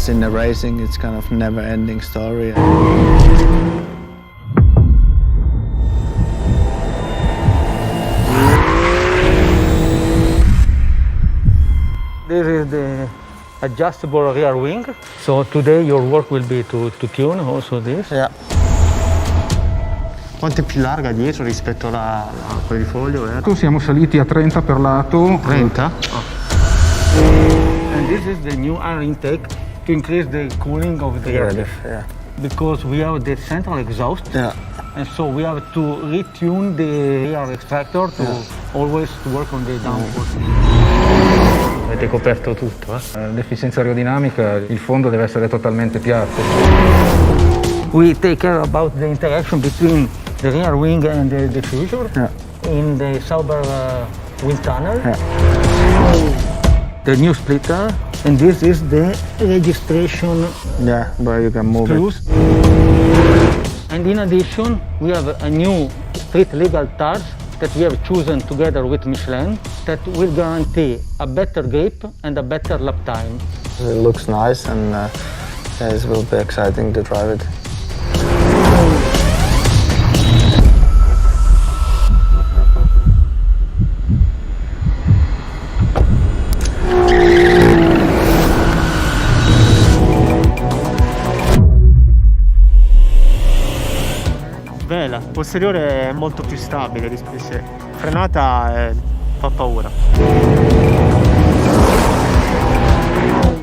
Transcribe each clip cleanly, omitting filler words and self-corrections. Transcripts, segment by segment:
as in the racing, it's kind of never-ending story. This is the adjustable rear wing. So today your work will be to tune also this. Yeah. Quanto è più larga dietro rispetto alla quadrifoglio? Siamo saliti a 30 per lato. 30? And this is the new air intake to increase the cooling of the air. Yeah. Because we have the central exhaust. Yeah. And so we have to retune the air extractor to always work on the downforce. Avete coperto tutto, L'efficienza aerodinamica, il fondo deve essere totalmente piatto. We take care about the interaction between the rear wing and the diffuser in the Sauber wind tunnel. The new splitter, and this is the registration Where you can move screws. And in addition, we have a new street legal tires that we have chosen together with Michelin that will guarantee a better grip and a better lap time. It looks nice, and it will be exciting to drive it. La posteriore è molto più stabile rispetto a frenata, fa paura.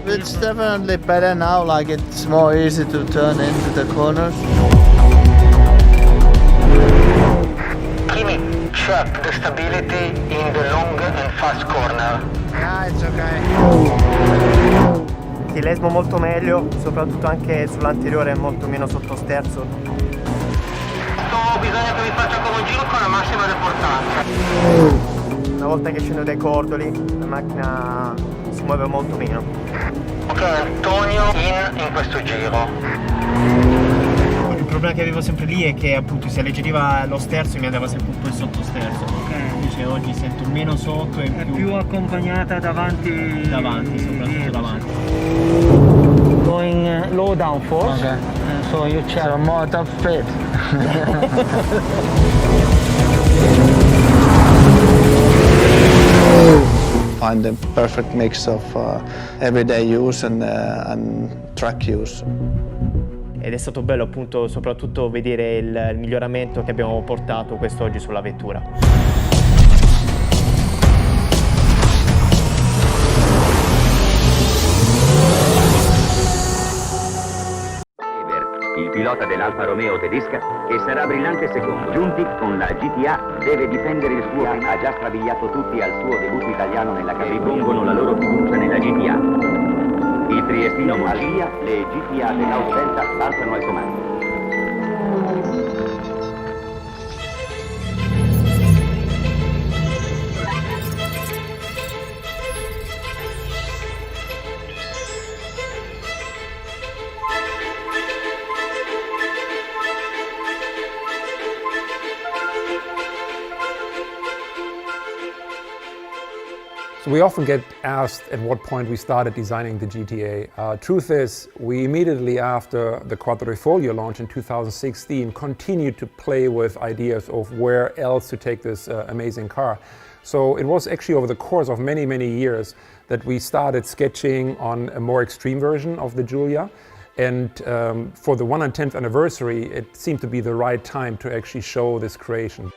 It's definitely better now, like it's more easy to turn into the corners. Kimi, check the stability in the long and fast corner. Yeah, it's okay. Ti lesmo molto meglio, soprattutto anche sull'anteriore, è molto meno sottosterzo. Bisogna che vi faccia come un giro con la massima deportanza. Una volta che scendo dai cordoli, la macchina si muove molto meno. Ok, Antonio in questo giro. Il problema che avevo sempre lì è che appunto si alleggeriva lo sterzo e mi andava sempre un po' il sottosterzo. Invece oggi sento meno sotto e Più accompagnata davanti. Soprattutto davanti. Going low downforce. Okay. So you check. So more top speed. Find the perfect mix of everyday use and track use. Ed è stato bello appunto soprattutto vedere il miglioramento che abbiamo portato quest'oggi sulla vettura. Il pilota dell'Alfa Romeo tedesca, che sarà brillante secondo. Giunti con la GTA, deve difendere il suo. Ha già strabiliato tutti al suo debutto italiano nella categoria. Ripongono la loro fiducia nella GTA. Il triestino al via, le GTA dell'Autodelta saltano al comando. So we often get asked at what point we started designing the GTA. Truth is, we immediately after the Quadrifoglio launch in 2016 continued to play with ideas of where else to take this amazing car. So it was actually over the course of many, many years that we started sketching on a more extreme version of the Giulia. And for the 110th anniversary, it seemed to be the right time to actually show this creation.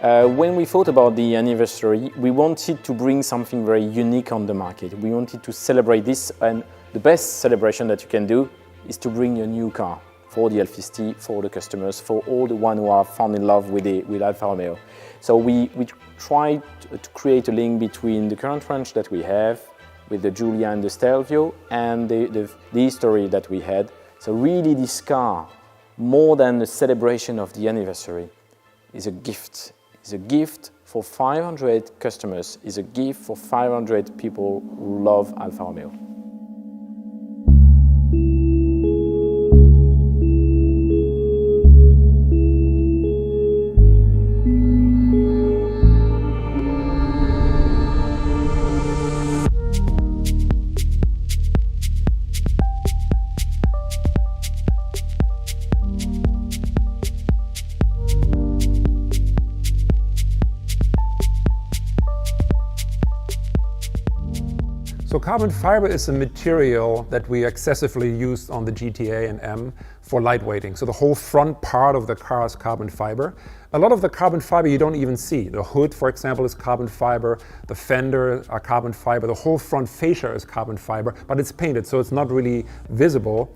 When we thought about the anniversary, we wanted to bring something very unique on the market. We wanted to celebrate this, and the best celebration that you can do is to bring a new car for the Alfisti, for the customers, for all the ones who are fallen in love with Alfa Romeo. So we tried to create a link between the current range that we have with the Giulia and the Stelvio and the history that we had. So really this car, more than a celebration of the anniversary, is a gift. It's a gift for 500 customers, it's a gift for 500 people who love Alfa Romeo. So carbon fiber is a material that we excessively used on the GTA and M for lightweighting. So the whole front part of the car is carbon fiber. A lot of the carbon fiber you don't even see. The hood, for example, is carbon fiber. The fender are carbon fiber. The whole front fascia is carbon fiber, but it's painted, so it's not really visible.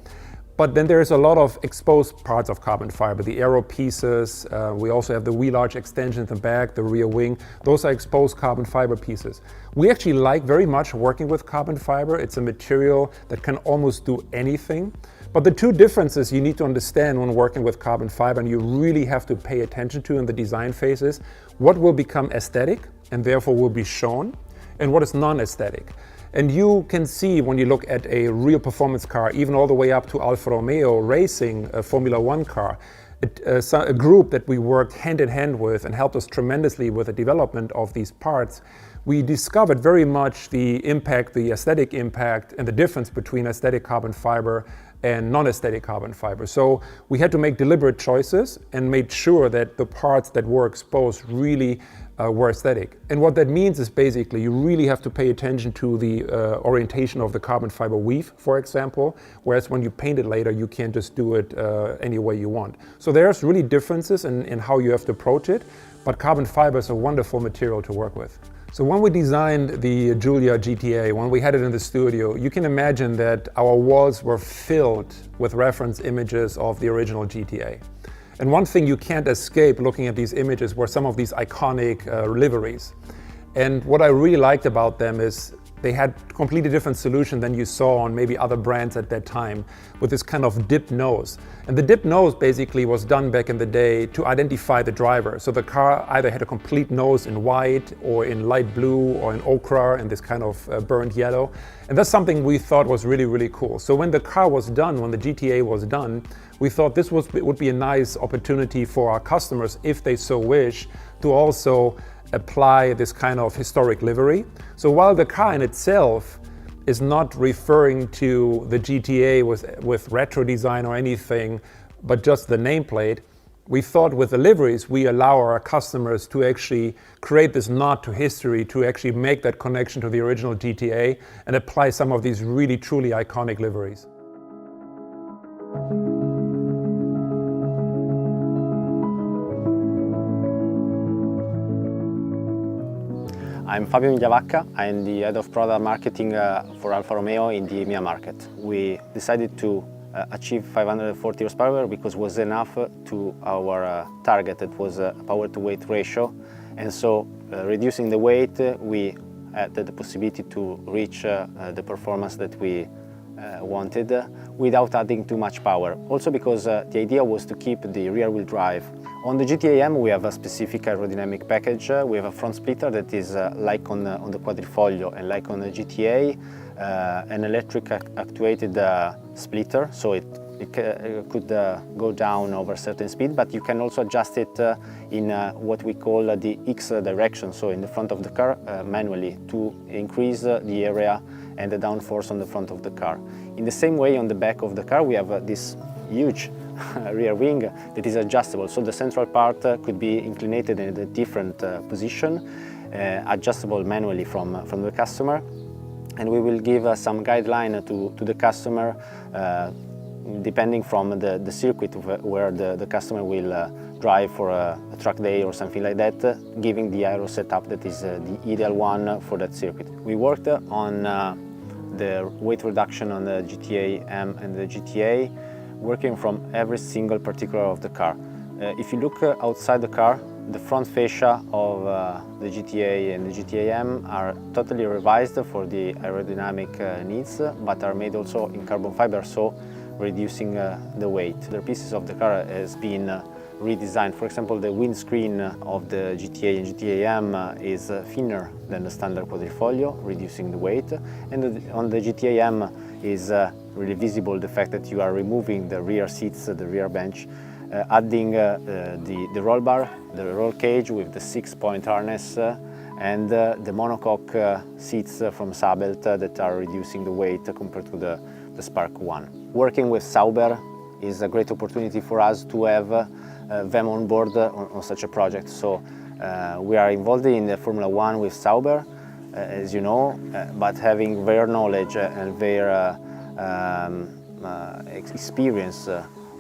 But then there's a lot of exposed parts of carbon fiber, the aero pieces. We also have the wheel arch extension in the back, the rear wing. Those are exposed carbon fiber pieces. We actually like very much working with carbon fiber. It's a material that can almost do anything. But the two differences you need to understand when working with carbon fiber, and you really have to pay attention to in the design phases, what will become aesthetic and therefore will be shown, and what is non-aesthetic. And you can see when you look at a real performance car, even all the way up to Alfa Romeo racing a Formula One car, a group that we worked hand in hand with and helped us tremendously with the development of these parts, we discovered very much the impact, the aesthetic impact, and the difference between aesthetic carbon fiber and non-aesthetic carbon fiber. So we had to make deliberate choices and made sure that the parts that were exposed really were aesthetic. And what that means is basically you really have to pay attention to the orientation of the carbon fiber weave, for example, whereas when you paint it later, you can't just do it any way you want. So there's really differences in how you have to approach it, but carbon fiber is a wonderful material to work with. So when we designed the Giulia GTA, when we had it in the studio, you can imagine that our walls were filled with reference images of the original GTA. And one thing you can't escape looking at these images were some of these iconic liveries. And what I really liked about them is they had a completely different solution than you saw on maybe other brands at that time, with this kind of dipped nose. And the dipped nose basically was done back in the day to identify the driver. So the car either had a complete nose in white or in light blue or in ochre and this kind of burnt yellow. And that's something we thought was really, really cool. So when the car was done, when the GTA was done, we thought this would be a nice opportunity for our customers, if they so wish, to also apply this kind of historic livery. So while the car in itself is not referring to the GTA with retro design or anything, but just the nameplate, we thought with the liveries, we allow our customers to actually create this nod to history, to actually make that connection to the original GTA and apply some of these really truly iconic liveries. I'm Fabio Migliavacca. I'm the head of product marketing for Alfa Romeo in the EMEA market. We decided to achieve 540 horsepower because it was enough to our target. It was a power to weight ratio, and so reducing the weight, we had the possibility to reach the performance that we wanted without adding too much power. Also because the idea was to keep the rear-wheel drive. On the GTAm we have a specific aerodynamic package. We have a front splitter that is like on the Quadrifoglio and like on the GTA, an electric actuated splitter, so it could go down over a certain speed, but you can also adjust it in what we call the X direction, so in the front of the car manually, to increase the area and the downforce on the front of the car. In the same way, on the back of the car we have this huge rear wing that is adjustable, so the central part could be inclinated in a different position, adjustable manually from the customer, and we will give some guideline to the customer depending from the circuit where the customer will drive for a track day or something like that, giving the aero setup that is the ideal one for that circuit. We worked on the weight reduction on the GTAm and the GTA, working from every single particular of the car. If you look outside the car, the front fascia of the GTA and the GTAm are totally revised for the aerodynamic needs, but are made also in carbon fiber, so reducing the weight. The pieces of the car has been redesigned. For example, the windscreen of the GTA and GTAm is thinner than the standard Quadrifoglio, reducing the weight. And on the GTAm is really visible the fact that you are removing the rear seats, the rear bench, adding the roll bar, the roll cage with the 6-point harness, and the monocoque seats from Sabelt that are reducing the weight compared to the Spark 1. Working with Sauber is a great opportunity for us to have them on board on such a project. So we are involved in the Formula One with Sauber. as you know, but having their knowledge and their experience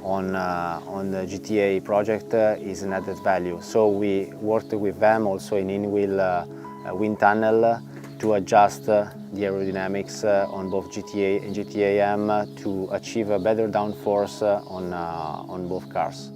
on the GTA project is an added value. So we worked with them also in in-wheel wind tunnel to adjust the aerodynamics on both GTA and GTAm to achieve a better downforce on both cars.